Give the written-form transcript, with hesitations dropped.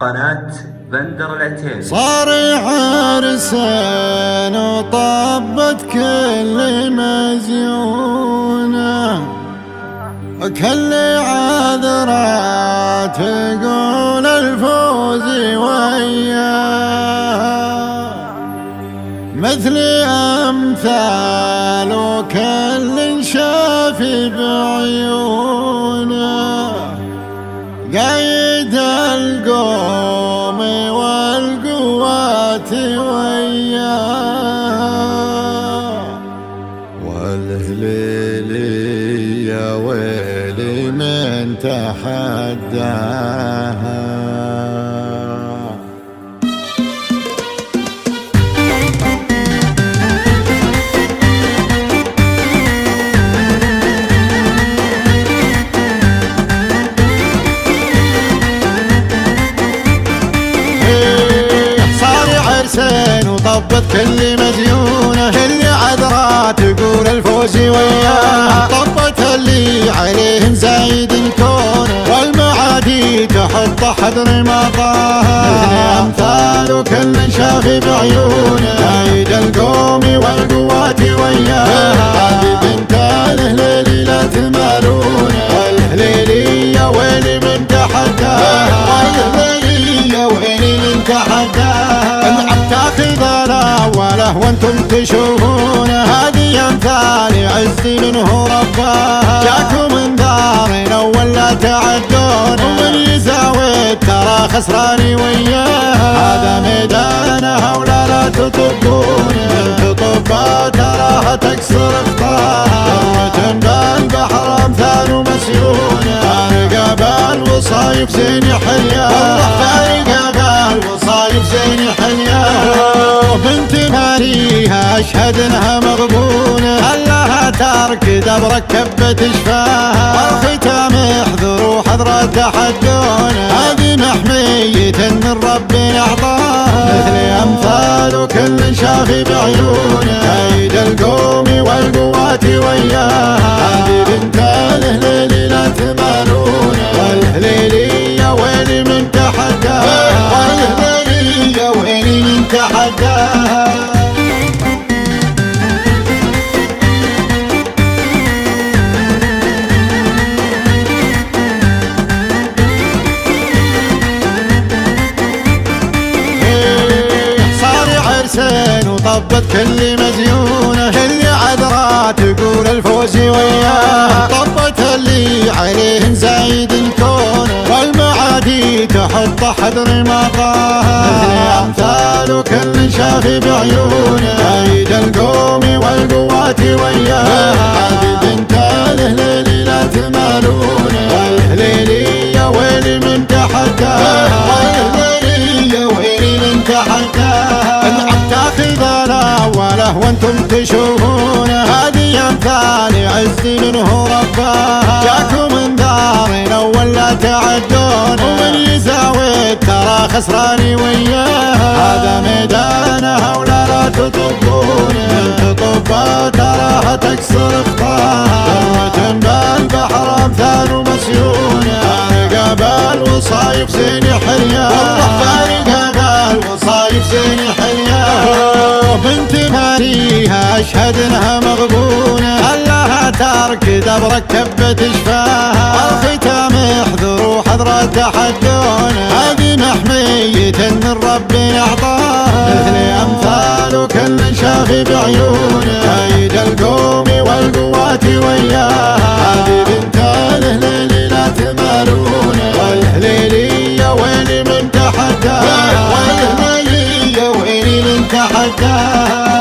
قناة بندر العتيبي. صار عرسان وطبت كل مزيونه، وكل عذرات تقول الفوز وياه، مثل أمثال وكل شافي بعيونه، قايد القوم والقوات وياه، والهليل يا ويلي من تحداها. وطبت كل مزيونه، اللي عذرا تقول الفوز وياها، طبت اللي عليهم زايد الكون، والمعادي تحط حذر مطاها، مثل امثال كل شافي بعيونه، عيد القوم والقوات وياها، هذه بنت الهليل لا تمالونه، والهليل يا ويلي من تحداها، والهليل يا ويلي من تحداها، تاخذ الاوله وانتم تشوفون، هذه امثال عز منه رباها، جاكم انذارنا ولا تعدون، ومن يزاود ترى خسراني وياها، هذا ميدانها ولا لا تطبون، من تطبها تراها تكسر اخطاها، ذروة بالبحر امثال مسيونه، فارقه بالوصايف زين حلياها، فارقه بالوصايف زين حلياها، بنت ماريها اشهد انها مغبونه، لها تركد بركبت شفاها، والختام احذر وحذر تحدونه، هذه محمية من ربي اعطاها، مثل امثال كل شافي بعيونه، عيد القوم والقوات وياها، هذه بنت الهليل لا تمالونه، والهليل يا ويلي من تحداها، والهليل يا ويلي من تحداها. صار عرسان وطبت كل مزيونه، اللي عذرا تقول الفوز وياها، طبت اللي عليهم زايد الكون، والمعادي تحط حذر مطاها، مثل امثال كل شافي بعيونه، عيد القوم والقوات وياها، هذه بنت الهليل لا تمالونه، والهليل يا ويلي من تحداها، والهليل يا ويلي من تحداها، تاخذ الاوله وانتم تشوفون، هذه امثال عز منه رباها، جاكم انذارنا ولا تعدون، ومن يزاود ترى خسراني وياها، هذا ميدانها ولا لا تطبون، من تطبها تراها تكسر اخطاها، ذروة بالبحر امثال مسيونه، فارقه بالوصايف زين حلياها، فارقه بالوصايف زين حلياها، بنت ماريها اشهد انها مغبونه، لها تركد بركبت شفاها، والختام احذر وحذر تحدونه، هذه محمية من ربي اعطاها، مثل امثال كل شافي بعيونه، عيد القوم والقوات وياها، هذه بنت الهليل لا تمالونه، والهليل يا ويلي من تحداها، والهليل يا ويلي من تحداها.